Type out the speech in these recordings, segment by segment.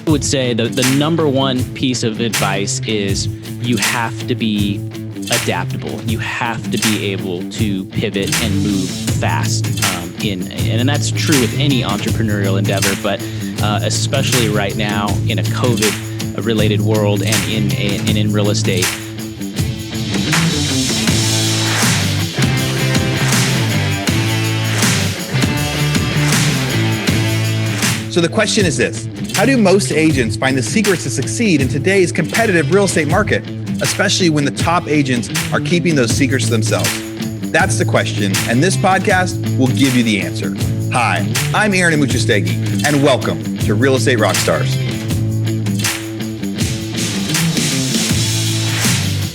would say the number one piece of advice is you have to be adaptable. You have to be able to pivot and move fast. And that's true with any entrepreneurial endeavor, but especially right now in a COVID-related world and in real estate. So the question is this: how do most agents find the secrets to succeed in today's competitive real estate market, especially when the top agents are keeping those secrets to themselves? That's the question, and this podcast will give you the answer. Hi, I'm Aaron Amuchastegui, and welcome to Real Estate Rockstars.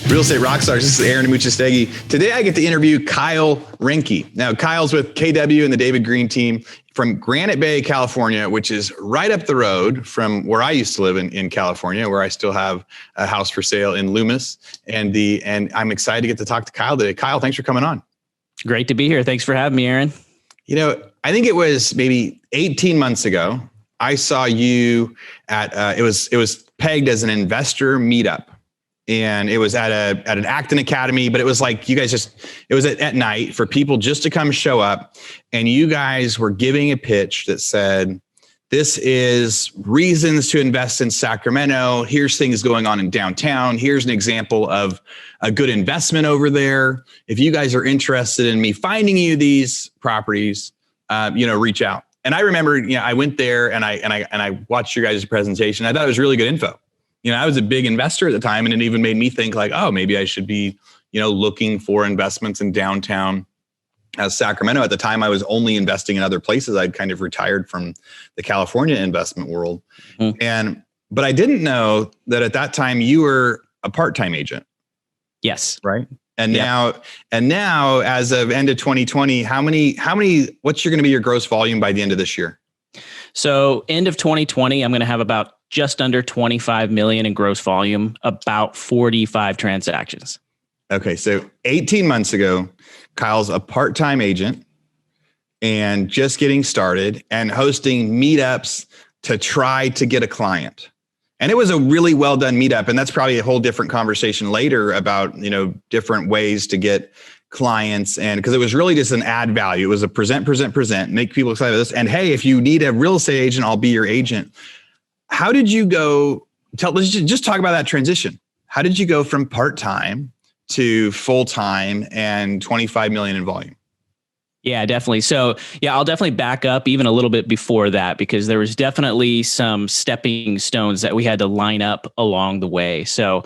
Real Estate Rockstars, this is Aaron Amuchastegui. Today I get to interview Kyle Renke. Now, Kyle's with KW and the David Green team from Granite Bay, California, which is right up the road from where I used to live in California, where I still have a house for sale in Loomis. And I'm excited to get to talk to Kyle today. Kyle, thanks for coming on. Great to be here. Thanks for having me, Aaron. You know, I think it was maybe 18 months ago, I saw you at, it was pegged as an investor meetup. And it was at an Acton Academy, but it was like you guys it was at night for people just to come show up. And you guys were giving a pitch that said, this is reasons to invest in Sacramento. Here's things going on in downtown. Here's an example of a good investment over there. If you guys are interested in me finding you these properties, reach out. And I remember, I went there and I watched your guys' presentation. I thought it was really good info. I was a big investor at the time, and it even made me think like, oh, maybe I should be, looking for investments in downtown Sacramento. At the time, I was only investing in other places. I'd kind of retired from the California investment world. Mm-hmm. But I didn't know that at that time you were a part-time agent. Yes. Right. And now as of end of 2020, what's going to be your gross volume by the end of this year? So end of 2020, I'm going to have about just under 25 million in gross volume, about 45 transactions. Okay. So 18 months ago, Kyle's a part-time agent and just getting started and hosting meetups to try to get a client. And it was a really well done meetup. And that's probably a whole different conversation later about, different ways to get clients. And because it was really just an add value. It was a present, make people excited about this. And hey, if you need a real estate agent, I'll be your agent. How did you go? Let's just talk about that transition. How did you go from part-time to full-time and 25 million in volume? Yeah, definitely. So I'll definitely back up even a little bit before that, because there was definitely some stepping stones that we had to line up along the way. So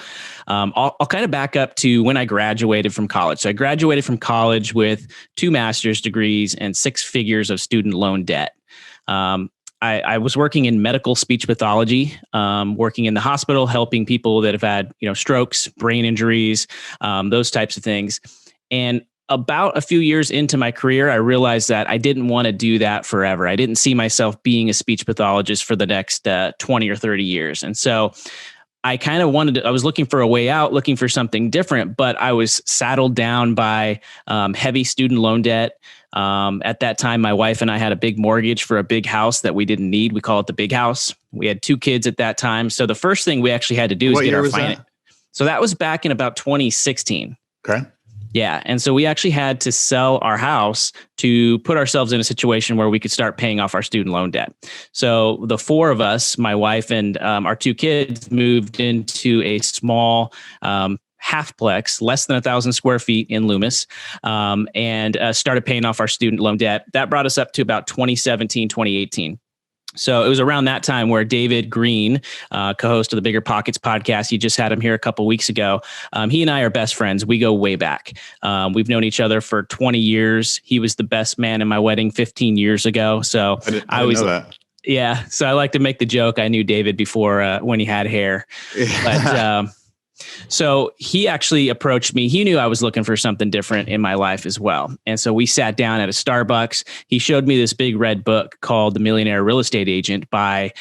I'll kind of back up to when I graduated from college. So I graduated from college with 2 master's degrees and 6 figures of student loan debt. I was working in medical speech pathology, working in the hospital, helping people that have had, strokes, brain injuries, those types of things. And about a few years into my career, I realized that I didn't want to do that forever. I didn't see myself being a speech pathologist for the next 20 or 30 years. And so I kind of I was looking for a way out, looking for something different, but I was saddled down by heavy student loan debt. At that time, my wife and I had a big mortgage for a big house that we didn't need. We call it the big house. We had 2 kids at that time. So the first thing we actually had to do is get our finance. So that was back in about 2016. Okay. Yeah. And so we actually had to sell our house to put ourselves in a situation where we could start paying off our student loan debt. So the 4 of us, my wife and our 2 kids, moved into a small halfplex, less than 1,000 square feet in Loomis, and started paying off our student loan debt. That brought us up to about 2017, 2018. So it was around that time where David Green, co-host of the Bigger Pockets podcast, you just had him here a couple of weeks ago. He and I are best friends. We go way back. We've known each other for 20 years. He was the best man in my wedding 15 years ago. So I didn't know that. Yeah. So I like to make the joke. I knew David before when he had hair, but so he actually approached me. He knew I was looking for something different in my life as well. And so we sat down at a Starbucks. He showed me this big red book called The Millionaire Real Estate Agent by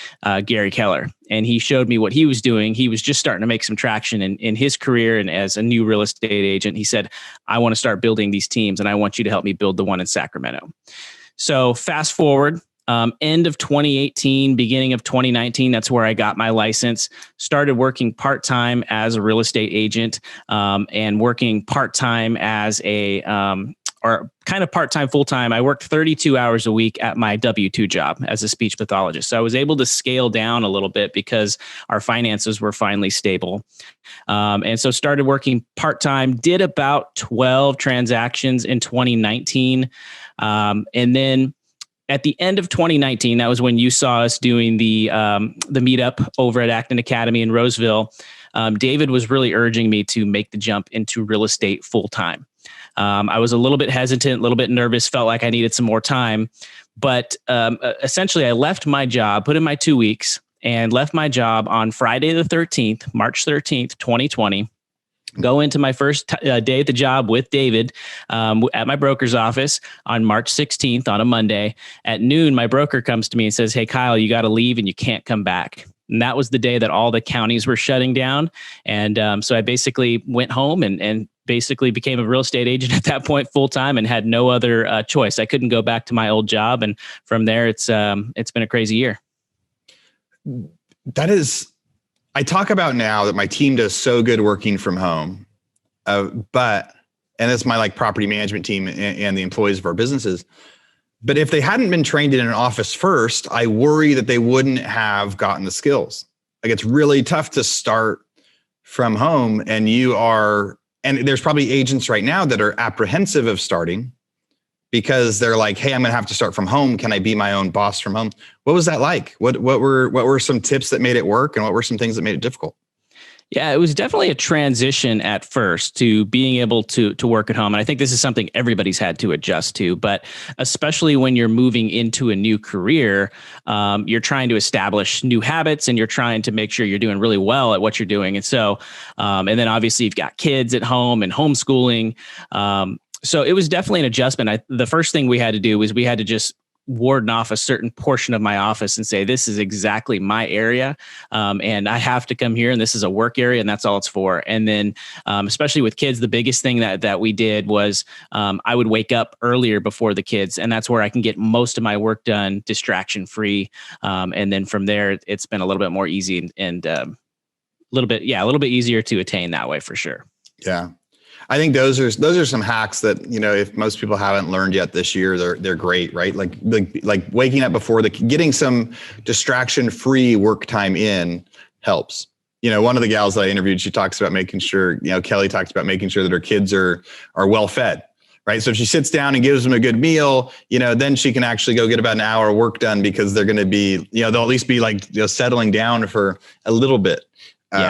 Gary Keller. And he showed me what he was doing. He was just starting to make some traction in his career. And as a new real estate agent, he said, I want to start building these teams and I want you to help me build the one in Sacramento. So fast forward, End of 2018, beginning of 2019, that's where I got my license. Started working part-time as a real estate agent, and working part-time as or kind of part-time, full-time. I worked 32 hours a week at my W-2 job as a speech pathologist. So I was able to scale down a little bit because our finances were finally stable. And so started working part-time, did about 12 transactions in 2019. And then at the end of 2019, that was when you saw us doing the meetup over at Acton Academy in Roseville. David was really urging me to make the jump into real estate full-time. I was a little bit hesitant, a little bit nervous, felt like I needed some more time. But essentially, I left my job, put in my 2 weeks, and left my job on Friday the 13th, March 13th, 2020. Go into my first day at the job with David at my broker's office on March 16th on a Monday. At noon, my broker comes to me and says, "Hey, Kyle, you got to leave and you can't come back." And that was the day that all the counties were shutting down. And so I basically went home and basically became a real estate agent at that point full time and had no other choice. I couldn't go back to my old job. And from there, it's been a crazy year. That is, I talk about now that my team does so good working from home, and that's my property management team and the employees of our businesses. But if they hadn't been trained in an office first, I worry that they wouldn't have gotten the skills. It's really tough to start from home, and there's probably agents right now that are apprehensive of starting because they're like, "Hey, I'm going to have to start from home. Can I be my own boss from home?" What was that like? What were some tips that made it work, and what were some things that made it difficult? Yeah, it was definitely a transition at first to being able to work at home. And I think this is something everybody's had to adjust to, but especially when you're moving into a new career, you're trying to establish new habits and you're trying to make sure you're doing really well at what you're doing. And so, and then obviously you've got kids at home and homeschooling. So it was definitely an adjustment. The first thing we had to do was we had to just warden off a certain portion of my office and say, this is exactly my area. And I have to come here and this is a work area and that's all it's for. And then, especially with kids, the biggest thing that we did was, I would wake up earlier before the kids, and that's where I can get most of my work done distraction free. And then from there, it's been a little bit more easy and a little bit easier to attain that way for sure. Yeah. I think those are some hacks that, if most people haven't learned yet this year, they're great, right? Like waking up before getting some distraction free work time in helps. One of the gals that I interviewed, she talks about making sure, Kelly talks about making sure that her kids are well fed, right? So if she sits down and gives them a good meal, then she can actually go get about an hour of work done because they're going to be, they'll at least be settling down for a little bit.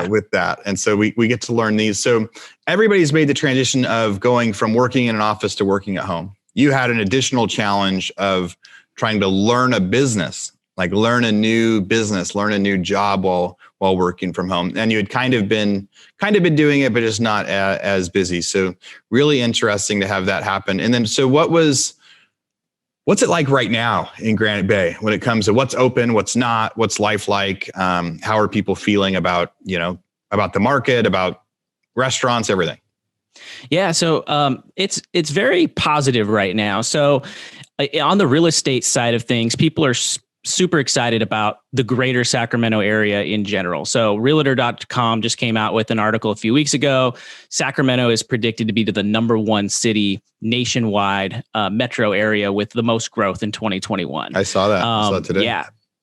With that. And so we get to learn these. So everybody's made the transition of going from working in an office to working at home. You had an additional challenge of trying to learn a business, learn a new business, learn a new job while working from home. And you had kind of been doing it, but just not as busy. So really interesting to have that happen. And then, so what's it like right now in Granite Bay when it comes to what's open, what's not, what's life like? How are people feeling about the market, about restaurants, everything? Yeah. So it's very positive right now. So on the real estate side of things, people are super excited about the greater Sacramento area in general. So Realtor.com just came out with an article a few weeks ago. Sacramento is predicted to be the number one city nationwide metro area with the most growth in 2021. I saw that. I saw it today.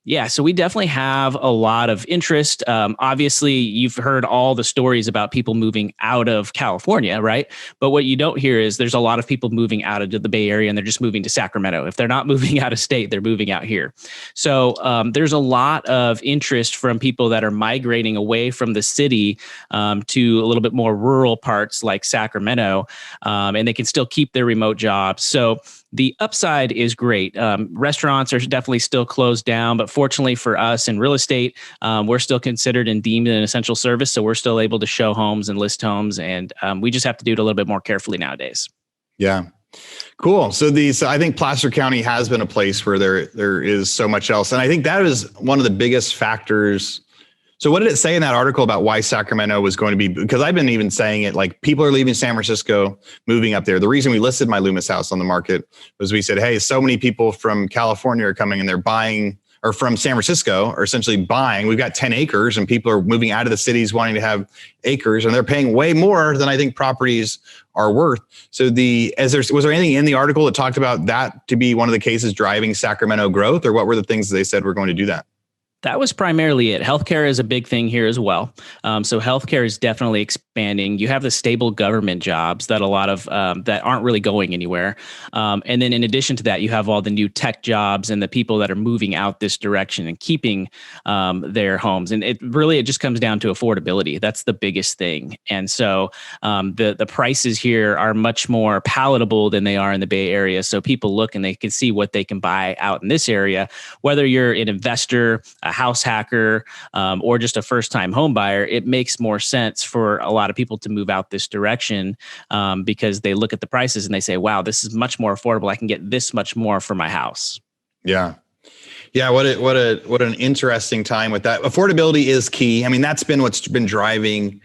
Yeah. So we definitely have a lot of interest. Obviously, you've heard all the stories about people moving out of California, right? But what you don't hear is there's a lot of people moving out of the Bay Area and they're just moving to Sacramento. If they're not moving out of state, they're moving out here. So there's a lot of interest from people that are migrating away from the city to a little bit more rural parts like Sacramento, and they can still keep their remote jobs. So the upside is great. Restaurants are definitely still closed down, but fortunately for us in real estate, we're still considered and deemed an essential service. So we're still able to show homes and list homes. And we just have to do it a little bit more carefully nowadays. Yeah. Cool. So I think Placer County has been a place where there is so much else. And I think that is one of the biggest factors So what did it say in that article about why Sacramento was going to be? Because I've been even saying it, like people are leaving San Francisco, moving up there. The reason we listed my Loomis house on the market was we said, hey, so many people from California are coming and they're buying, or from San Francisco are essentially buying. We've got 10 acres and people are moving out of the cities wanting to have acres, and they're paying way more than I think properties are worth. So was there anything in the article that talked about that to be one of the cases driving Sacramento growth, or what were the things that they said were going to do that? That was primarily it. Healthcare is a big thing here as well. So healthcare is definitely expanding. You have the stable government jobs that a lot of that aren't really going anywhere. And then in addition to that, you have all the new tech jobs and the people that are moving out this direction and keeping their homes. And it just comes down to affordability. That's the biggest thing. And so the prices here are much more palatable than they are in the Bay Area. So people look and they can see what they can buy out in this area, whether you're an investor, a house hacker, or just a first-time home buyer. It makes more sense for a lot of people to move out this direction because they look at the prices and they say, wow, this is much more affordable. I can get this much more for my house. Yeah. Yeah. What an interesting time with that. Affordability is key. I mean, that's been what's been driving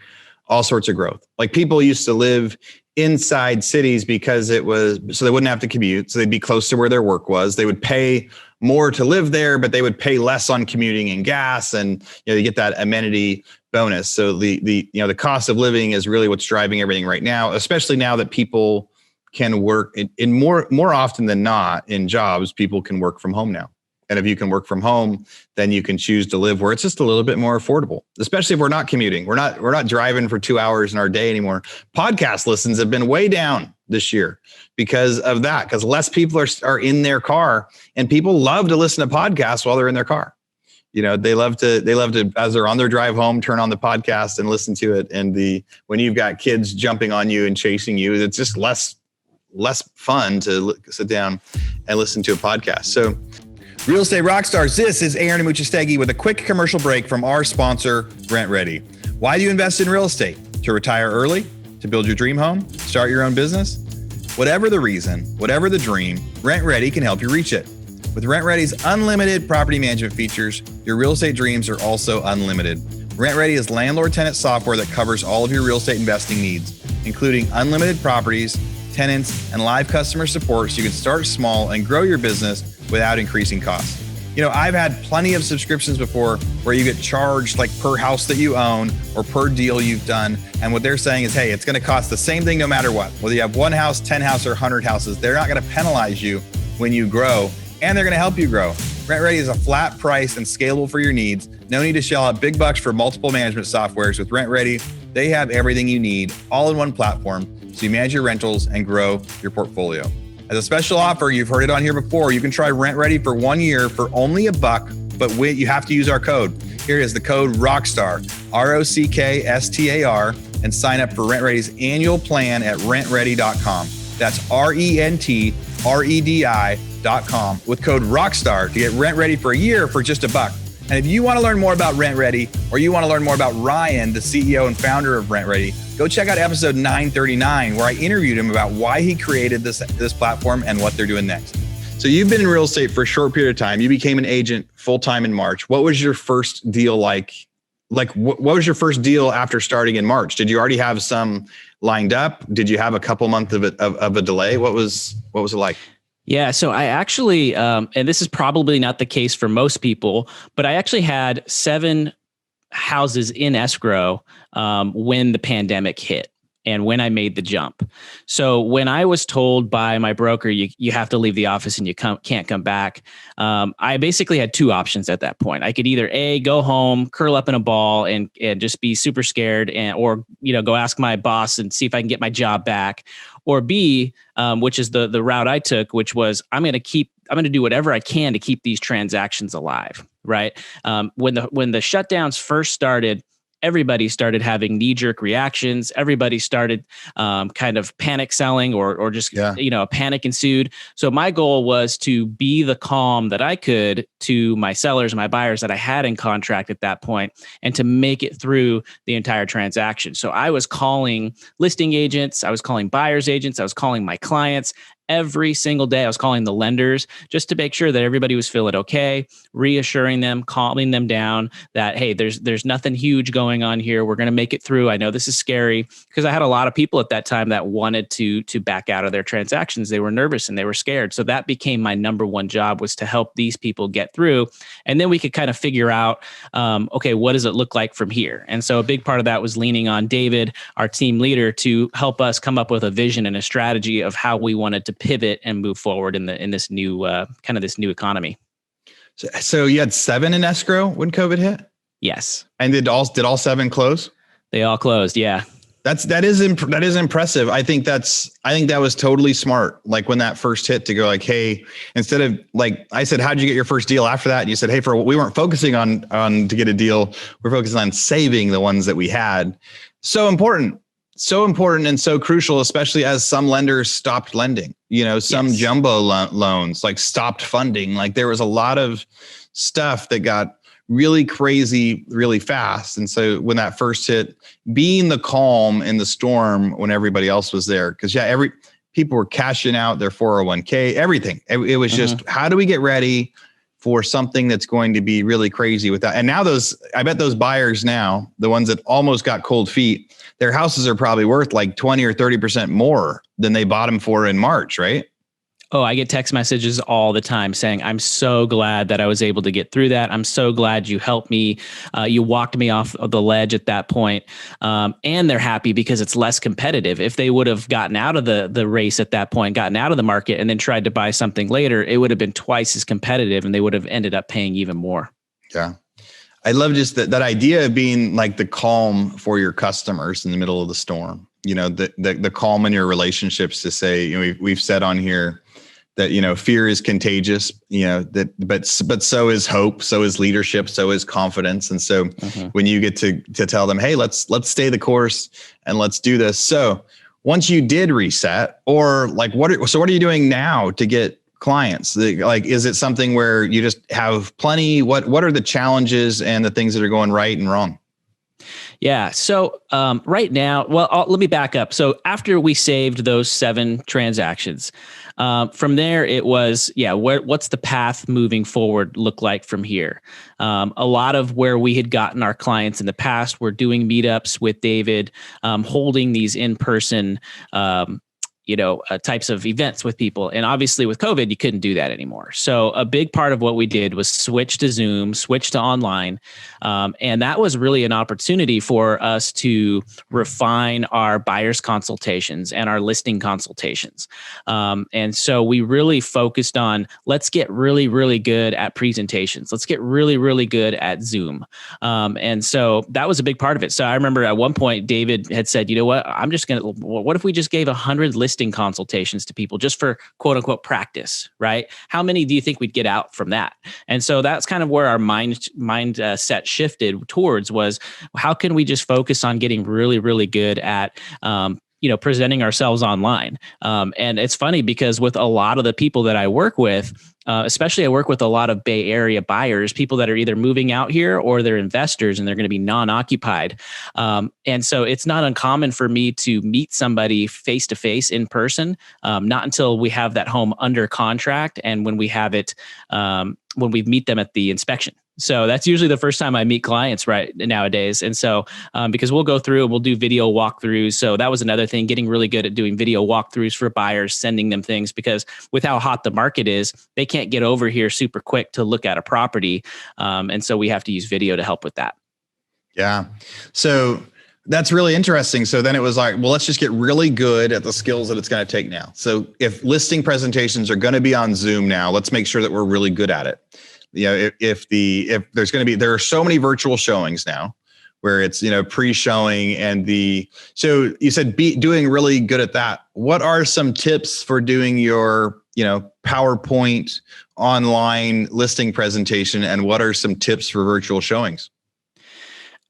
all sorts of growth. Like people used to live inside cities because it was, so they wouldn't have to commute. So they'd be close to where their work was. They would pay more to live there, but they would pay less on commuting and gas, and you get that amenity bonus. So the cost of living is really what's driving everything right now, especially now that people can work in more often than not in jobs, people can work from home now. And if you can work from home, then you can choose to live where it's just a little bit more affordable, especially if we're not commuting. We're not driving for 2 hours in our day anymore. Podcast listens have been way down this year because of that, because less people are in their car, and people love to listen to podcasts while they're in their car. They love to, as they're on their drive home, turn on the podcast and listen to it. And when you've got kids jumping on you and chasing you, it's just less fun to sit down and listen to a podcast. So, Real Estate Rockstars, this is Aaron Amuchastegui with a quick commercial break from our sponsor, Rent Ready. Why do you invest in real estate? To retire early? To build your dream home? Start your own business? Whatever the reason, whatever the dream, Rent Ready can help you reach it. With Rent Ready's unlimited property management features, your real estate dreams are also unlimited. Rent Ready is landlord-tenant software that covers all of your real estate investing needs, including unlimited properties, tenants, and live customer support, so you can start small and grow your business without increasing costs. I've had plenty of subscriptions before where you get charged like per house that you own or per deal you've done. And what they're saying is, hey, it's going to cost the same thing no matter what. Whether you have one house, 10 houses, or 100 houses, they're not going to penalize you when you grow, and they're going to help you grow. Rent Ready is a flat price and scalable for your needs. No need to shell out big bucks for multiple management softwares. With Rent Ready, they have everything you need all in one platform, so you manage your rentals and grow your portfolio. As a special offer, you've heard it on here before, you can try Rent Ready for 1 year for only $1, but you have to use our code. Here is the code ROCKSTAR, ROCKSTAR, and sign up for Rent Ready's annual plan at rentready.com. That's RENTREDI.com with code ROCKSTAR to get Rent Ready for a year for just $1. And if you want to learn more about Rent Ready, or you want to learn more about Ryan, the CEO and founder of Rent Ready, go check out episode 939, where I interviewed him about why he created this platform and what they're doing next. So you've been in real estate for a short period of time. You became an agent full-time in March. What was your first deal like? What was your first deal after starting in March? Did you already have some lined up? Did you have a couple months of a delay? What was it like? Yeah, so I actually, and this is probably not the case for most people, but I actually had 7 houses in escrow when the pandemic hit and when I made the jump. So when I was told by my broker, you have to leave the office and you can't come back, I basically had 2 options at that point. I could either A, go home, curl up in a ball and just be super scared, or go ask my boss and see if I can get my job back, or B, which is the route I took, which was I'm going to do whatever I can to keep these transactions alive. Right. When the shutdowns first started, everybody started having knee-jerk reactions. Everybody started kind of panic selling or just, a panic ensued. So my goal was to be the calm that I could to my sellers and my buyers that I had in contract at that point, and to make it through the entire transaction. So I was calling listing agents, I was calling buyers agents, I was calling my clients every single day. I was calling the lenders just to make sure that everybody was feeling okay, reassuring them, calming them down that, hey, there's nothing huge going on here. We're going to make it through. I know this is scary, because I had a lot of people at that time that wanted to back out of their transactions. They were nervous and they were scared. So that became my number one job, was to help these people get through. And then we could kind of figure out, okay, what does it look like from here? And so a big part of that was leaning on David, our team leader, to help us come up with a vision and a strategy of how we wanted to pivot and move forward in this new kind of this new economy. So you had 7 in escrow when COVID hit? Yes. And did all 7 close? They all closed. Yeah. That is impressive. I think that was totally smart. Like when that first hit, to go like, hey, instead of like, I said, how'd you get your first deal after that? And you said, hey, we weren't focusing on to get a deal. We're focusing on saving the ones that we had. So important and so crucial, especially as some lenders stopped lending, some Yes. jumbo loans like stopped funding. Like there was a lot of stuff that got really crazy really fast. And so when that first hit, being the calm in the storm when everybody else was there, because people were cashing out their 401k, everything. It was just, how do we get ready for something that's going to be really crazy with that? And now I bet those buyers now, the ones that almost got cold feet, their houses are probably worth like 20 or 30% more than they bought them for in March, right? Oh, I get text messages all the time saying, I'm so glad that I was able to get through that. I'm so glad you helped me. You walked me off of the ledge at that point. And they're happy because it's less competitive. If they would have gotten out of the race at that point, gotten out of the market, and then tried to buy something later, it would have been twice as competitive, and they would have ended up paying even more. Yeah. I love just that idea of being like the calm for your customers in the middle of the storm. The calm in your relationships, to say, we've said on here that, fear is contagious, but so is hope, so is leadership, so is confidence. And so when you get to tell them, hey, let's stay the course and let's do this. So once you did reset, or like, what are you doing now to get clients? Like, is it something where you just have plenty? What are the challenges and the things that are going right and wrong? Yeah. So right now, well, let me back up. So after we saved those 7 transactions, from there, it was, what's the path moving forward look like from here? A lot of where we had gotten our clients in the past were doing meetups with David, holding these in-person types of events with people. And obviously with COVID, you couldn't do that anymore. So a big part of what we did was switch to Zoom, switch to online. And that was really an opportunity for us to refine our buyers consultations and our listing consultations. And so we really focused on, let's get really, really good at presentations. Let's get really, really good at Zoom. And so that was a big part of it. So I remember at one point, David had said, you know what, what if we just gave 100 listing consultations to people just for quote unquote practice, right? How many do you think we'd get out from that? And so that's kind of where our mindset shifted towards, was how can we just focus on getting really, really good at, presenting ourselves online. And it's funny because with a lot of the people that I work with, especially I work with a lot of Bay Area buyers, people that are either moving out here or they're investors and they're going to be non-occupied. And so it's not uncommon for me to meet somebody face-to-face in person, not until we have that home under contract and when we have it, when we meet them at the inspection. So that's usually the first time I meet clients right nowadays. And so because we'll go through and we'll do video walkthroughs. So that was another thing, getting really good at doing video walkthroughs for buyers, sending them things, because with how hot the market is, they can't get over here super quick to look at a property. And so we have to use video to help with that. Yeah. So that's really interesting. So then it was like, well, let's just get really good at the skills that it's going to take now. So if listing presentations are going to be on Zoom now, let's make sure that we're really good at it. If there's going to be, there are so many virtual showings now where it's, pre-showing so you said doing really good at that. What are some tips for doing your, PowerPoint online listing presentation? And what are some tips for virtual showings?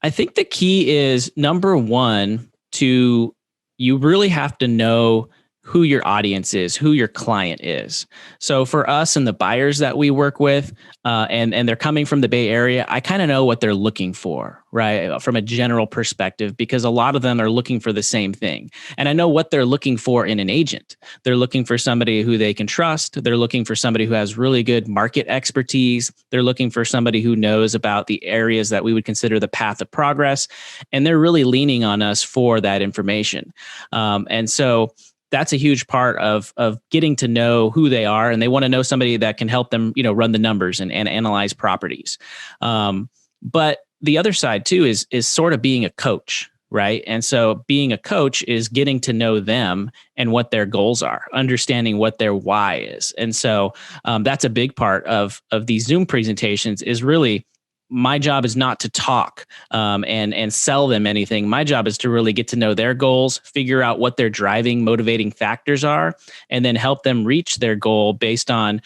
I think the key is, number one, you really have to know who your audience is, who your client is. So for us and the buyers that we work with, and they're coming from the Bay Area, I kind of know what they're looking for, right? From a general perspective, because a lot of them are looking for the same thing. And I know what they're looking for in an agent. They're looking for somebody who they can trust. They're looking for somebody who has really good market expertise. They're looking for somebody who knows about the areas that we would consider the path of progress. And they're really leaning on us for that information. And so that's a huge part of getting to know who they are, and they want to know somebody that can help them, run the numbers and analyze properties. But the other side too is sort of being a coach, right? And so being a coach is getting to know them and what their goals are, understanding what their why is. And so that's a big part of these Zoom presentations. Is really, my job is not to talk and sell them anything. My job is to really get to know their goals, figure out what their driving, motivating factors are, and then help them reach their goal based on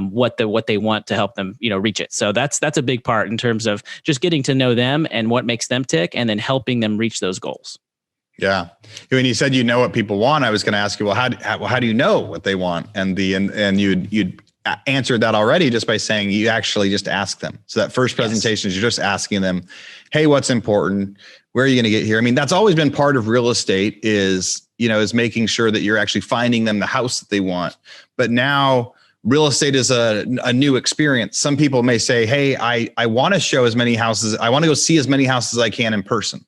what they want to help them, reach it. So that's a big part in terms of just getting to know them and what makes them tick, and then helping them reach those goals. Yeah. When you said what people want, I was going to ask you, well, how do you know what they want? And you'd answered that already just by saying you actually just ask them. So that first presentation is you're just asking them, hey, what's important? Where are you going to get here? I mean, that's always been part of real estate is making sure that you're actually finding them the house that they want. But now real estate is a new experience. Some people may say, hey, I want to show as many houses. I want to go see as many houses as I can in person.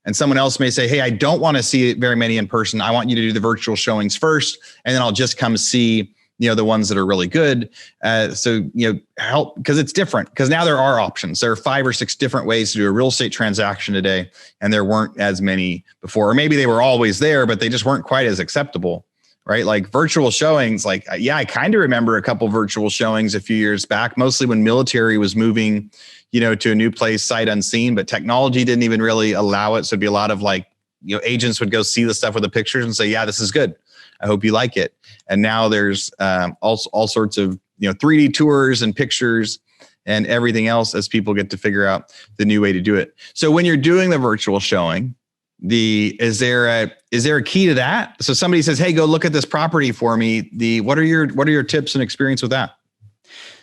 And someone else may say, hey, I don't want to see very many in person. I want you to do the virtual showings first, and then I'll just come see the ones that are really good. Help, because it's different, because now there are options. There are 5 or 6 different ways to do a real estate transaction today. And there weren't as many before, or maybe they were always there, but they just weren't quite as acceptable, right? Like virtual showings, I kind of remember a couple virtual showings a few years back, mostly when military was moving, to a new place, sight unseen, but technology didn't even really allow it. So it'd be a lot of agents would go see the stuff with the pictures and say, yeah, this is good. I hope you like it. And now there's all sorts of 3D tours and pictures and everything else as people get to figure out the new way to do it. So when you're doing the virtual showing, is there a key to that? So somebody says, hey, go look at this property for me. What are your tips and experience with that?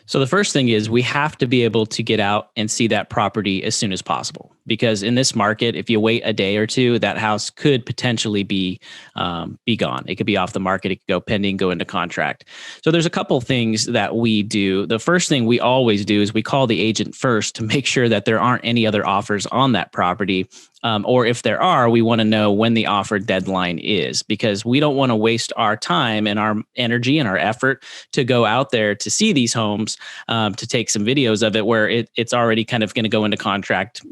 So the first thing is we have to be able to get out and see that property as soon as possible, because in this market, if you wait a day or two, that house could potentially be gone. It could be off the market. It could go pending, go into contract. So there's a couple things that we do. The first thing we always do is we call the agent first to make sure that there aren't any other offers on that property. Or if there are, we want to know when the offer deadline is, because we don't want to waste our time and our energy and our effort to go out there to see these homes, to take some videos of it where it's already kind of going to go into contract,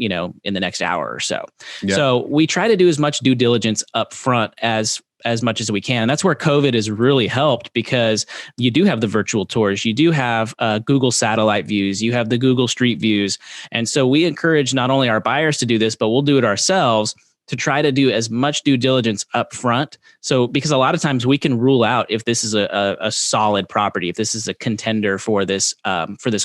in the next hour or so. Yeah. So we try to do as much due diligence up front as much as we can. That's where COVID has really helped, because you do have the virtual tours, you do have Google satellite views, you have the Google Street Views. And so we encourage not only our buyers to do this, but we'll do it ourselves to try to do as much due diligence up front. So, because a lot of times we can rule out if this is a solid property, if this is a contender for this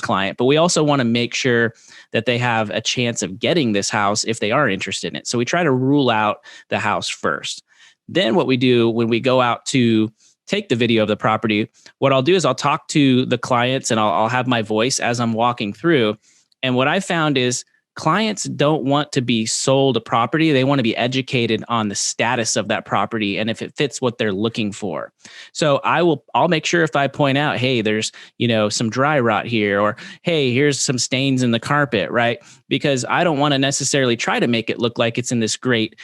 client, but we also want to make sure that they have a chance of getting this house if they are interested in it. So we try to rule out the house first. Then what we do when we go out to take the video of the property, what I'll do is I'll talk to the clients and I'll have my voice as I'm walking through. And what I found is clients don't want to be sold a property. They want to be educated on the status of that property and if it fits what they're looking for. So I'll make sure if I point out, hey, there's, some dry rot here, or hey, here's some stains in the carpet, right? Because I don't want to necessarily try to make it look like it's in this great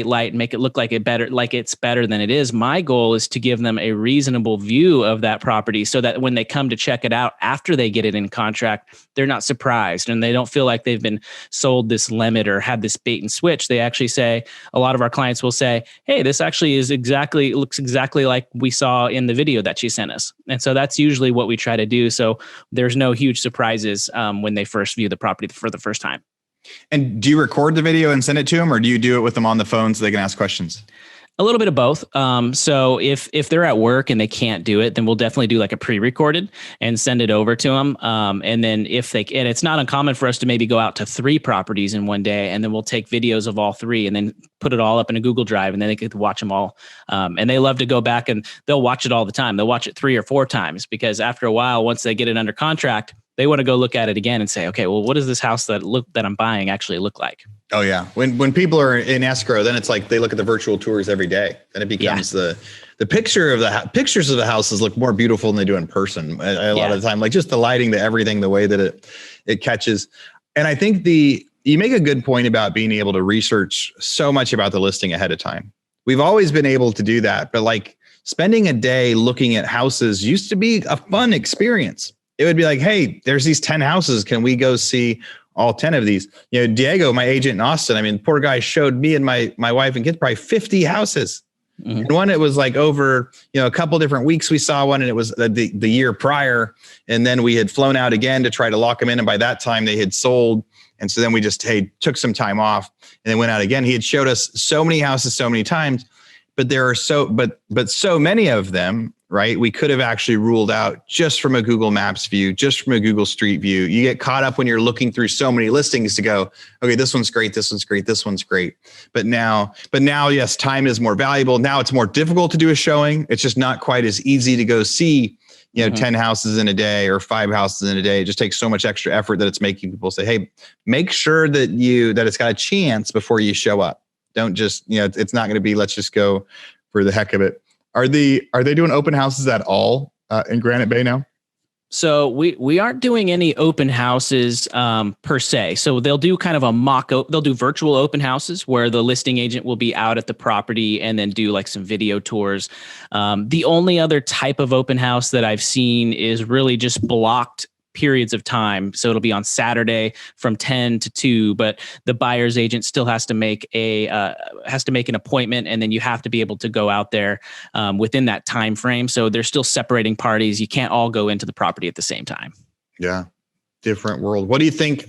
light and make it look like it's better than it is. My goal is to give them a reasonable view of that property so that when they come to check it out after they get it in contract, they're not surprised and they don't feel like they've been sold this limit or had this bait and switch. They actually say, a lot of our clients will say, hey, this actually looks exactly like we saw in the video that she sent us. And so that's usually what we try to do. So there's no huge surprises when they first view the property for the first time. And do you record the video and send it to them, or do you do it with them on the phone so they can ask questions? A little bit of both. So if they're at work and they can't do it, then we'll definitely do like a pre-recorded and send it over to them. And then and it's not uncommon for us to maybe go out to 3 properties in one day, and then we'll take videos of all 3 and then put it all up in a Google Drive, and then they get to watch them all. And they love to go back and they'll watch it all the time. They'll watch it 3 or 4 times, because after a while, once they get it under contract, they want to go look at it again and say, okay, well, what does this house that I'm buying actually look like? Oh yeah. When people are in escrow, then it's like they look at the virtual tours every day, and it becomes the pictures of the houses look more beautiful than they do in person a lot of the time, like just the lighting, the everything, the way that it catches. And I think you make a good point about being able to research so much about the listing ahead of time. We've always been able to do that, but like spending a day looking at houses used to be a fun experience. It would be like, hey, there's these 10 houses. Can we go see all 10 of these? You know, Diego, my agent in Austin, I mean, poor guy showed me and my wife and kids probably 50 houses. Mm-hmm. And one, it was like over, a couple different weeks we saw one, and it was the year prior. And then we had flown out again to try to lock them in. And by that time they had sold. And so then we just, took some time off and then went out again. He had showed us so many houses so many times, but there are but so many of them, right? We could have actually ruled out just from a Google Maps view, just from a Google Street View. You get caught up when you're looking through so many listings to go, okay, this one's great, this one's great, this one's great. But now, yes, time is more valuable. Now it's more difficult to do a showing. It's just not quite as easy to go see, 10 houses in a day or 5 houses in a day. It just takes so much extra effort that it's making people say, hey, make sure that it's got a chance before you show up. Don't just, it's not going to be, let's just go for the heck of it. Are they doing open houses at all in Granite Bay now? So we aren't doing any open houses per se. So they'll do kind of they'll do virtual open houses where the listing agent will be out at the property and then do like some video tours. The only other type of open house that I've seen is really just blocked periods of time. So it'll be on Saturday from 10 to 2, but the buyer's agent still has to make an appointment, and then you have to be able to go out there within that time frame. So they're still separating parties. You can't all go into the property at the same time. Yeah. Different world. What do you think?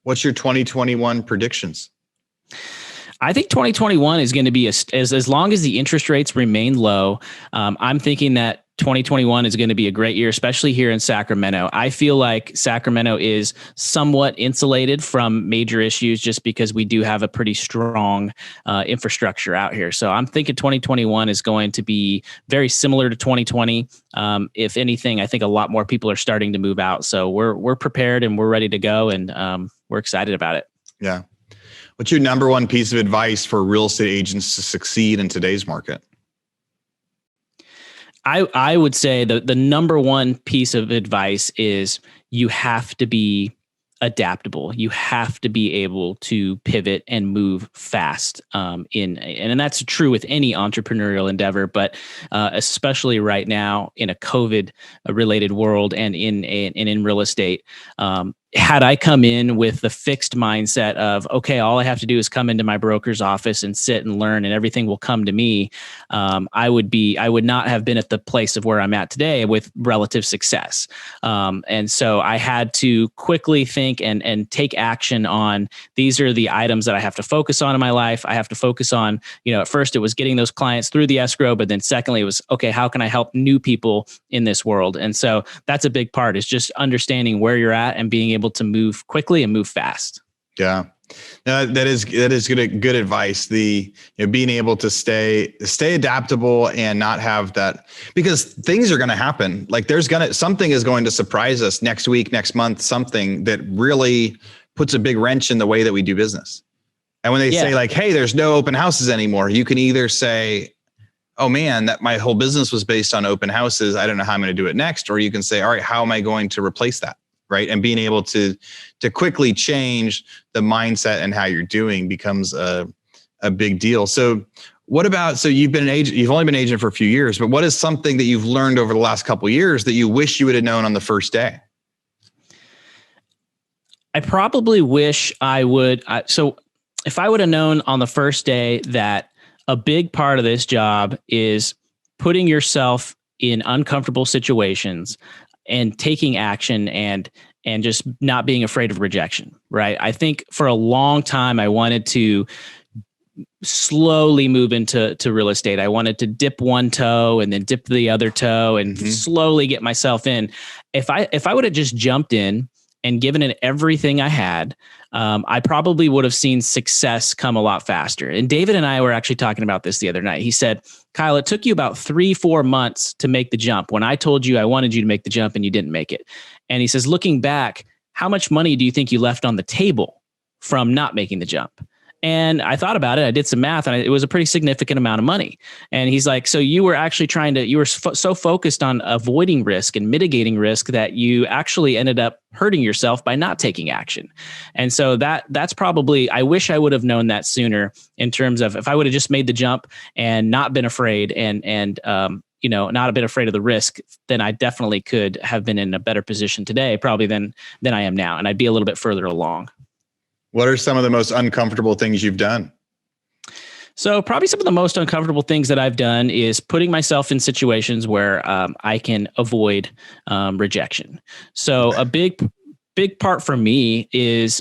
What's your 2021 predictions? I think 2021 is going to be as long as the interest rates remain low. I'm thinking that 2021 is going to be a great year, especially here in Sacramento. I feel like Sacramento is somewhat insulated from major issues just because we do have a pretty strong infrastructure out here. So I'm thinking 2021 is going to be very similar to 2020. If anything, I think a lot more people are starting to move out. So we're prepared and we're ready to go, and we're excited about it. Yeah. What's your number one piece of advice for real estate agents to succeed in today's market? I would say the number one piece of advice is you have to be adaptable. You have to be able to pivot and move fast. And that's true with any entrepreneurial endeavor, but especially right now in a COVID related world and in real estate. Had I come in with the fixed mindset of, okay, all I have to do is come into my broker's office and sit and learn and everything will come to me, I would not have been at the place of where I'm at today with relative success. And so I had to quickly think and take action on, these are the items that I have to focus on in my life. I have to focus on, at first it was getting those clients through the escrow, but then secondly it was, okay, how can I help new people in this world? And so that's a big part, is just understanding where you're at and being able to move quickly and move fast. Yeah. No, that is good advice. Being able to stay adaptable and not have that, because things are going to happen. Like something is going to surprise us next week, next month, something that really puts a big wrench in the way that we do business. And when they say like, hey, there's no open houses anymore, you can either say, oh man, that my whole business was based on open houses, I don't know how I'm going to do it next. Or you can say, all right, how am I going to replace that? Right. And being able to quickly change the mindset and how you're doing becomes a big deal. So you've been an agent, you've only been an agent for a few years, but what is something that you've learned over the last couple of years that you wish you would have known on the first day? I probably wish I would. So if I would have known on the first day that a big part of this job is putting yourself in uncomfortable situations and taking action and just not being afraid of rejection, right? I think for a long time, I wanted to slowly move into real estate. I wanted to dip one toe and then dip the other toe and slowly get myself in. If I would have just jumped in and given it everything I had, I probably would have seen success come a lot faster. And David and I were actually talking about this the other night. He said, Kyle, it took you about 3-4 months to make the jump when I told you I wanted you to make the jump and you didn't make it. And he says, looking back, how much money do you think you left on the table from not making the jump? And I thought about it. I did some math, and it was a pretty significant amount of money. And he's like, so you were actually you were so focused on avoiding risk and mitigating risk that you actually ended up hurting yourself by not taking action. And so that's probably, I wish I would have known that sooner, in terms of if I would have just made the jump and not been afraid and not been afraid of the risk, then I definitely could have been in a better position today, probably than I am now. And I'd be a little bit further along. What are some of the most uncomfortable things you've done? So probably some of the most uncomfortable things that I've done is putting myself in situations where I can avoid rejection. So a big part for me is,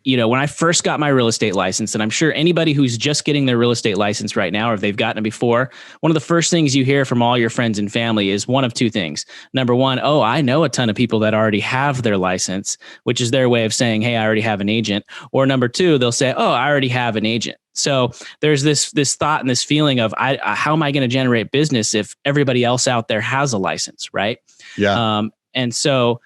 when I first got my real estate license, and I'm sure anybody who's just getting their real estate license right now, or if they've gotten it before, one of the first things you hear from all your friends and family is one of two things. Number one, oh, I know a ton of people that already have their license, which is their way of saying, hey, I already have an agent. Or number two, they'll say, oh, I already have an agent. So there's this thought and this feeling of how am I going to generate business if everybody else out there has a license, right? Yeah. And so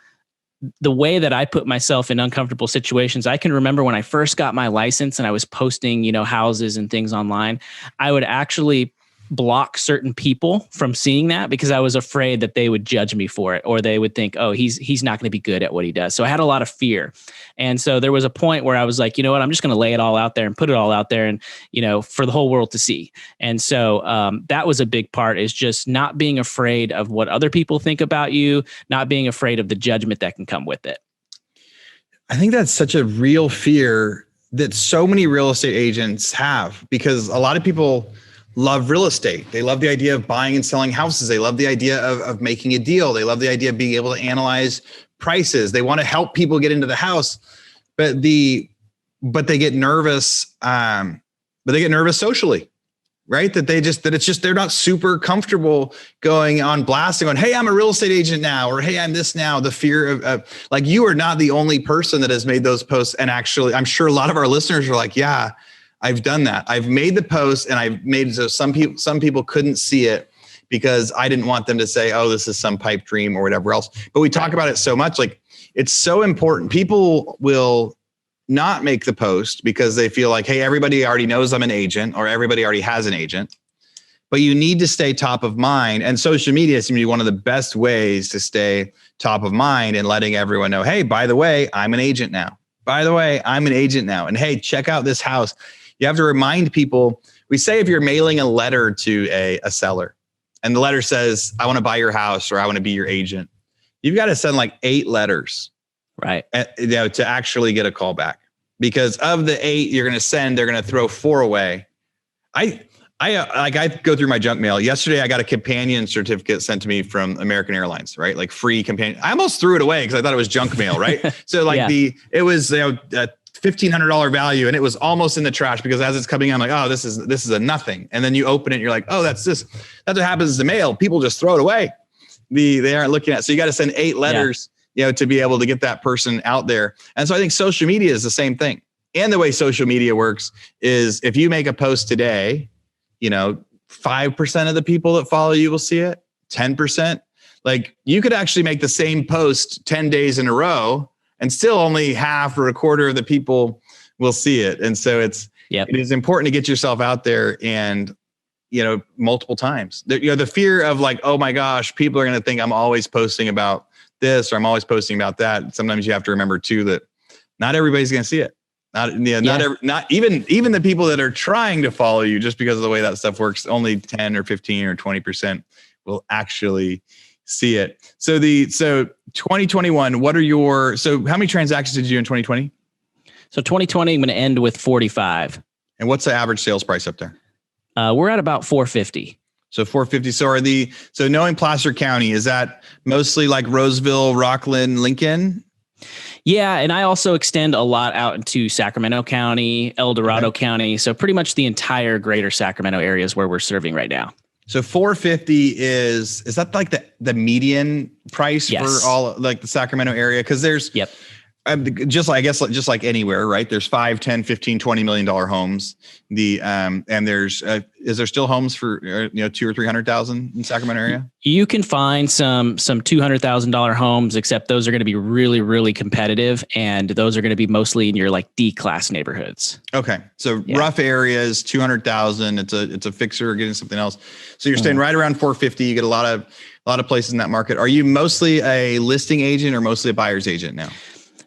the way that I put myself in uncomfortable situations, I can remember when I first got my license and I was posting, houses and things online, I would actually block certain people from seeing that because I was afraid that they would judge me for it, or they would think, oh, he's not going to be good at what he does. So I had a lot of fear. And so there was a point where I was like, you know what, I'm just going to lay it all out there and put it all out there and, for the whole world to see. And so that was a big part, is just not being afraid of what other people think about you, not being afraid of the judgment that can come with it. I think that's such a real fear that so many real estate agents have, because a lot of people love real estate. They love the idea of buying and selling houses. They love the idea of making a deal. They love the idea of being able to analyze prices. They want to help people get into the house, but they get nervous. But they get nervous socially, right? They're not super comfortable going on blast and going, hey, I'm a real estate agent now, or hey, I'm this now. The fear of like, you are not the only person that has made those posts. And actually, I'm sure a lot of our listeners are like, yeah, I've done that. I've made the post, and I've made it so some people couldn't see it because I didn't want them to say, oh, this is some pipe dream or whatever else. But we talk about it so much, like it's so important. People will not make the post because they feel like, hey, everybody already knows I'm an agent, or everybody already has an agent. But you need to stay top of mind. And social media seems to be one of the best ways to stay top of mind and letting everyone know, hey, by the way, I'm an agent now. By the way, I'm an agent now. And hey, check out this house. You have to remind people. We say if you're mailing a letter to a seller and the letter says, I want to buy your house, or I want to be your agent, you've got to send like 8 letters, right? To actually get a call back, because of the 8 you're going to send, they're going to throw 4 away. I go through my junk mail. Yesterday, I got a companion certificate sent to me from American Airlines, right? Like free companion. I almost threw it away because I thought it was junk mail, right? So like it was $1,500 value, and it was almost in the trash because as it's coming in, I'm like, oh, this is a nothing. And then you open it, and you're like, oh, that's what happens to mail. People just throw it away. They aren't looking at. So you got to send 8 letters, to be able to get that person out there. And so I think social media is the same thing. And the way social media works is if you make a post today, 5% of the people that follow you will see it, 10%. Like you could actually make the same post 10 days in a row, and still only half or a quarter of the people will see it. And so it is important to get yourself out there and, multiple times. The fear of like, oh my gosh, people are going to think I'm always posting about this, or I'm always posting about that. Sometimes you have to remember too, that not everybody's going to see it. Not even the people that are trying to follow you, just because of the way that stuff works, only 10 or 15 or 20% will actually see it. So 2021, how many transactions did you do in 2020? So 2020, I'm going to end with 45. And what's the average sales price up there? We're at about 450. So 450. So knowing Placer County, is that mostly like Roseville, Rockland, Lincoln? Yeah. And I also extend a lot out into Sacramento County, El Dorado County. So pretty much the entire greater Sacramento area is where we're serving right now. So 450 is that like the median price for all like the Sacramento area? Because there's Just like anywhere, right? There's 5, 10, 15, $20 million homes. And there's, is there still homes for, 2 or 300,000 in Sacramento area? You can find some $200,000 homes, except those are going to be really, really competitive. And those are going to be mostly in your like D-class neighborhoods. Okay. So rough areas, 200,000. It's a fixer getting something else. So you're staying right around 450. You get a lot of places in that market. Are you mostly a listing agent or mostly a buyer's agent now?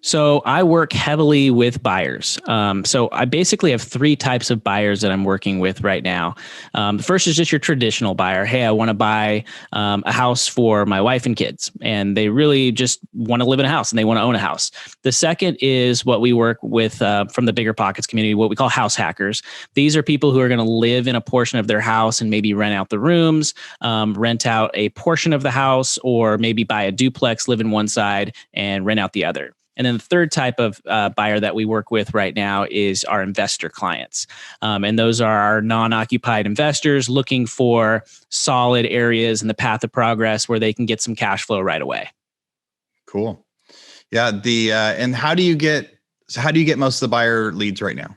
So I work heavily with buyers. So I basically have 3 types of buyers that I'm working with right now. The first is just your traditional buyer. Hey, I want to buy a house for my wife and kids, and they really just want to live in a house and they want to own a house. The second is what we work with from the Bigger Pockets community, what we call house hackers. These are people who are going to live in a portion of their house and maybe rent out the rooms, rent out a portion of the house, or maybe buy a duplex, live in one side and rent out the other. And then the third type of buyer that we work with right now is our investor clients. And those are our non-occupied investors looking for solid areas in the path of progress where they can get some cash flow right away. Cool. Yeah. And how do you get most of the buyer leads right now?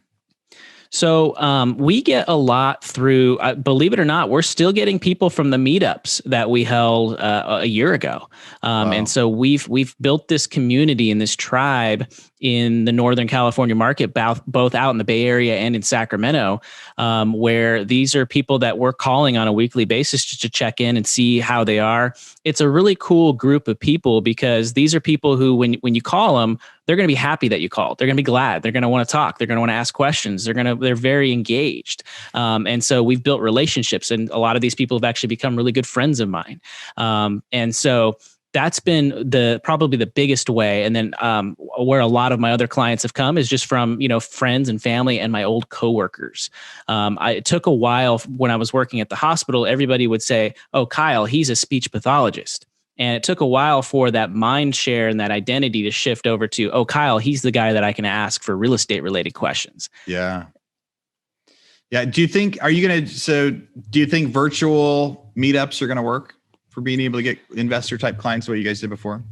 So we get a lot through, believe it or not, we're still getting people from the meetups that we held a year ago. Wow. And so we've built this community and this tribe in the Northern California market, both out in the Bay Area and in Sacramento, where these are people that we're calling on a weekly basis just to check in and see how they are. It's a really cool group of people because these are people who, when you call them, they're going to be happy that you called. They're going to be glad. They're going to want to talk. They're going to want to ask questions. They're very engaged. And so we've built relationships, and a lot of these people have actually become really good friends of mine. And so that's been probably the biggest way. And then where a lot of my other clients have come is just from, friends and family and my old coworkers. It took a while when I was working at the hospital. Everybody would say, "Oh, Kyle, he's a speech pathologist." And it took a while for that mind share and that identity to shift over to, "Oh, Kyle, he's the guy that I can ask for real estate related questions." Yeah. Yeah. Do you think virtual meetups are going to work for being able to get investor type clients the way you guys did before?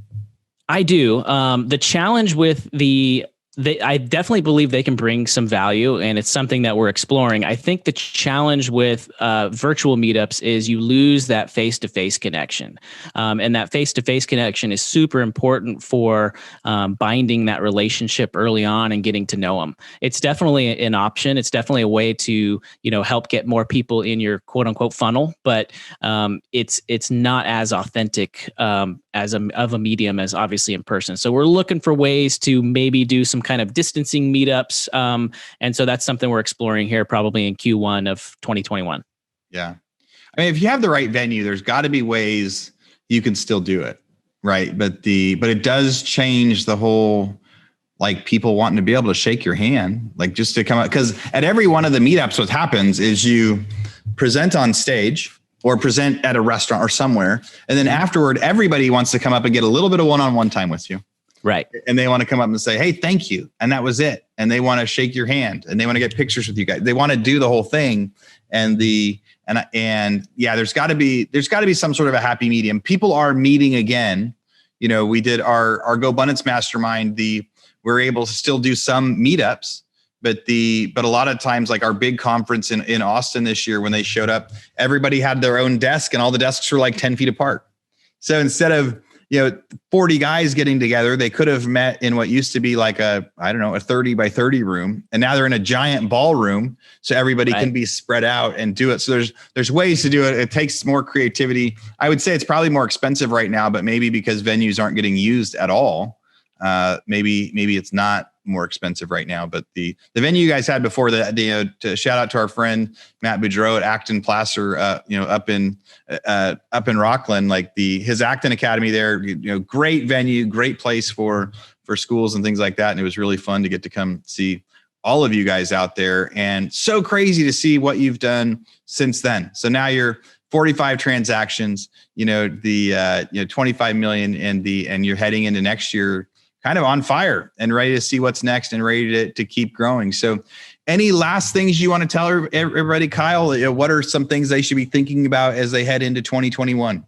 I do. The challenge with I definitely believe they can bring some value, and it's something that we're exploring. I think the challenge with virtual meetups is you lose that face-to-face connection. And that face-to-face connection is super important for binding that relationship early on and getting to know them. It's definitely an option. It's definitely a way to, help get more people in your quote unquote funnel, but it's not as authentic of a medium as obviously in person. So we're looking for ways to maybe do some kind of distancing meetups. And so that's something we're exploring here probably in Q1 of 2021. Yeah. I mean, if you have the right venue, there's got to be ways you can still do it. Right. But it does change the whole, like, people wanting to be able to shake your hand, like just to come out. Because at every one of the meetups, what happens is you present on stage or present at a restaurant or somewhere. And then afterward, everybody wants to come up and get a little bit of one-on-one time with you. Right. And they want to come up and say, "Hey, thank you." And that was it. And they want to shake your hand and they want to get pictures with you guys. They want to do the whole thing. And yeah, there's got to be some sort of a happy medium. People are meeting again. We did our Go Abundance Mastermind. We're able to still do some meetups, but a lot of times, like our big conference in Austin this year, when they showed up, everybody had their own desk and all the desks were like 10 feet apart. So instead of 40 guys getting together, they could have met in what used to be like a 30 by 30 room. And now they're in a giant ballroom. So everybody can be spread out and do it. So there's ways to do it. It takes more creativity. I would say it's probably more expensive right now, but maybe because venues aren't getting used at all. Maybe it's not more expensive right now, but the venue you guys had before to shout out to our friend Matt Boudreau at Acton Placer, up in Rockland, like his Acton Academy there, great venue, great place for schools and things like that. And it was really fun to get to come see all of you guys out there, and so crazy to see what you've done since then. So now you're 45 transactions, 25 million and you're heading into next year kind of on fire and ready to see what's next and ready to keep growing. So any last things you want to tell everybody, Kyle? What are some things they should be thinking about as they head into 2021?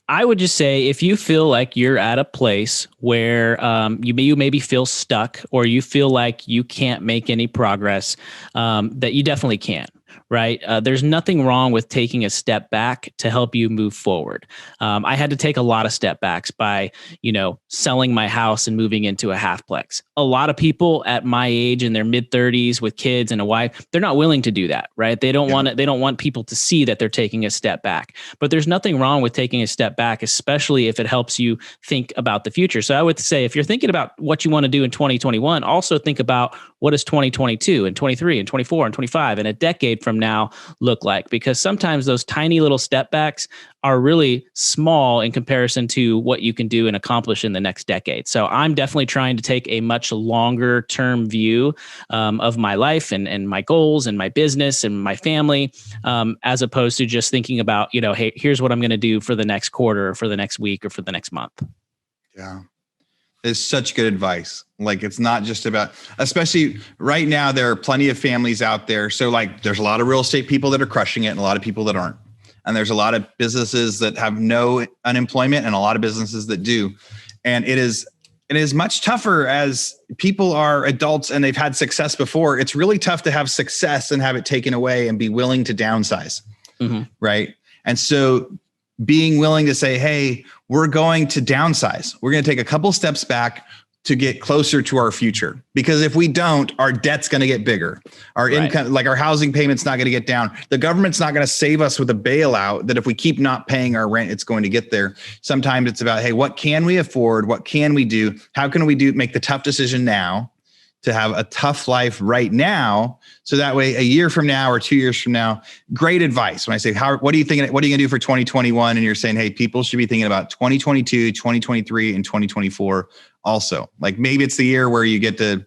I would just say if you feel like you're at a place where you maybe feel stuck or you feel like you can't make any progress, that you definitely can. Right. There's nothing wrong with taking a step back to help you move forward. I had to take a lot of step backs by, selling my house and moving into a halfplex. A lot of people at my age in their mid 30s with kids and a wife, they're not willing to do that. Right. They don't want it. They don't want people to see that they're taking a step back. But there's nothing wrong with taking a step back, especially if it helps you think about the future. So I would say if you're thinking about what you want to do in 2021, also think about what is 2022 and 23 and 24 and 25 and a decade from now look like, because sometimes those tiny little step backs are really small in comparison to what you can do and accomplish in the next decade. So I'm definitely trying to take a much longer term view of my life and my goals and my business and my family, as opposed to just thinking about, hey, here's what I'm going to do for the next quarter or for the next week or for the next month. Yeah. It's such good advice. Like, it's not just about, especially right now, there are plenty of families out there. So like, there's a lot of real estate people that are crushing it and a lot of people that aren't. And there's a lot of businesses that have no unemployment and a lot of businesses that do. And it is much tougher as people are adults and they've had success before. It's really tough to have success and have it taken away and be willing to downsize. Mm-hmm. Right. And so being willing to say, hey, we're going to downsize. We're going to take a couple steps back to get closer to our future. Because if we don't, our debt's going to get bigger. Our income, like our housing payment's not going to get down. The government's not going to save us with a bailout that if we keep not paying our rent, it's going to get there. Sometimes it's about, hey, what can we afford? What can we do? How can we make the tough decision now to have a tough life right now? So that way, a year from now or 2 years from now, great advice. When I say, what are you thinking? What are you gonna do for 2021? And you're saying, hey, people should be thinking about 2022, 2023, and 2024 also. Like maybe it's the year where you get to,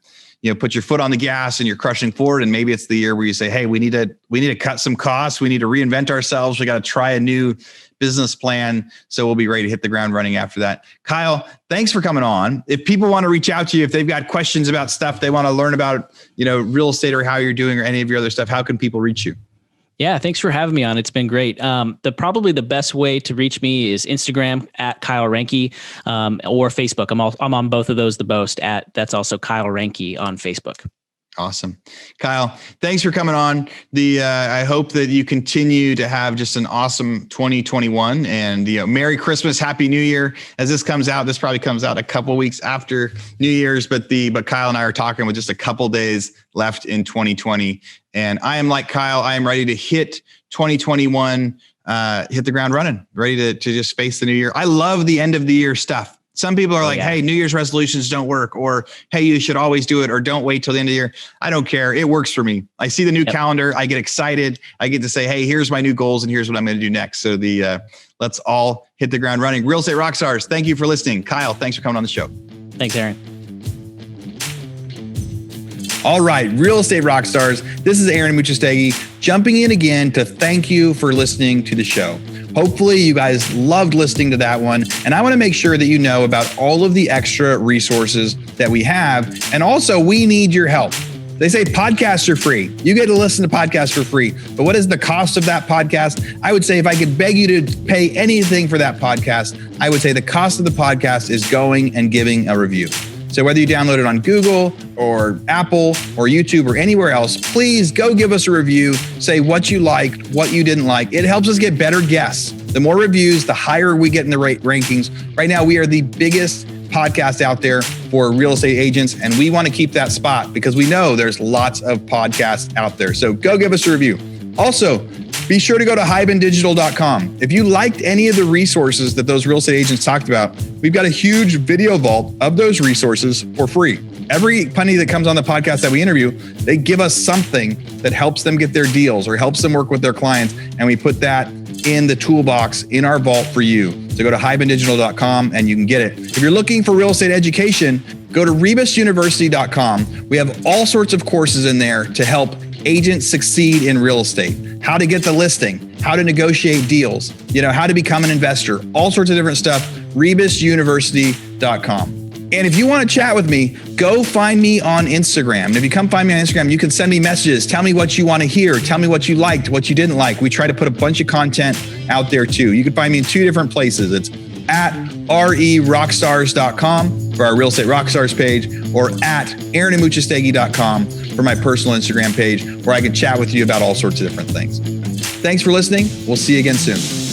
put your foot on the gas and you're crushing forward. And maybe it's the year where you say, hey, we need to cut some costs. We need to reinvent ourselves. We got to try a new business plan. So we'll be ready to hit the ground running after that. Kyle, thanks for coming on. If people want to reach out to you, if they've got questions about stuff, they want to learn about, real estate or how you're doing or any of your other stuff, how can people reach you? Yeah, thanks for having me on. It's been great. Probably the best way to reach me is Instagram at Kyle Renke, or Facebook. I'm on both of those the most at. That's also Kyle Renke on Facebook. Awesome. Kyle, thanks for coming on. I hope that you continue to have just an awesome 2021 and, Merry Christmas, Happy New Year. As this comes out, this probably comes out a couple weeks after New Year's, but Kyle and I are talking with just a couple days left in 2020. And I am like Kyle, I am ready to hit 2021, hit the ground running, ready to just face the new year. I love the end of the year stuff. Some people are like, hey, New Year's resolutions don't work, or hey, you should always do it, or don't wait till the end of the year. I don't care. It works for me. I see the new calendar. I get excited. I get to say, hey, here's my new goals and here's what I'm going to do next. So let's all hit the ground running. Real Estate Rockstars, thank you for listening. Kyle, thanks for coming on the show. Thanks, Aaron. All right, Real Estate Rockstars. This is Aaron Muchastegui jumping in again to thank you for listening to the show. Hopefully you guys loved listening to that one. And I want to make sure that you know about all of the extra resources that we have. And also, we need your help. They say podcasts are free. You get to listen to podcasts for free. But what is the cost of that podcast? I would say if I could beg you to pay anything for that podcast, I would say the cost of the podcast is going and giving a review. So whether you download it on Google or Apple or YouTube or anywhere else, please go give us a review. Say what you liked, what you didn't like. It helps us get better guests. The more reviews, the higher we get in the rankings. Right now, we are the biggest podcast out there for real estate agents, and we want to keep that spot because we know there's lots of podcasts out there. So go give us a review. Also, be sure to go to hibandigital.com. If you liked any of the resources that those real estate agents talked about, we've got a huge video vault of those resources for free. Every penny that comes on the podcast that we interview, they give us something that helps them get their deals or helps them work with their clients. And we put that in the toolbox in our vault for you. So go to hibandigital.com and you can get it. If you're looking for real estate education, go to rebusuniversity.com. We have all sorts of courses in there to help agents succeed in real estate, how to get the listing, how to negotiate deals, how to become an investor, all sorts of different stuff, rebusuniversity.com. And if you want to chat with me, go find me on Instagram. And if you come find me on Instagram, you can send me messages. Tell me what you want to hear. Tell me what you liked, what you didn't like. We try to put a bunch of content out there too. You can find me in 2 different places. It's at rerockstars.com for our Real Estate Rockstars page, or at aaronamuchastegui.com for my personal Instagram page, where I can chat with you about all sorts of different things. Thanks for listening. We'll see you again soon.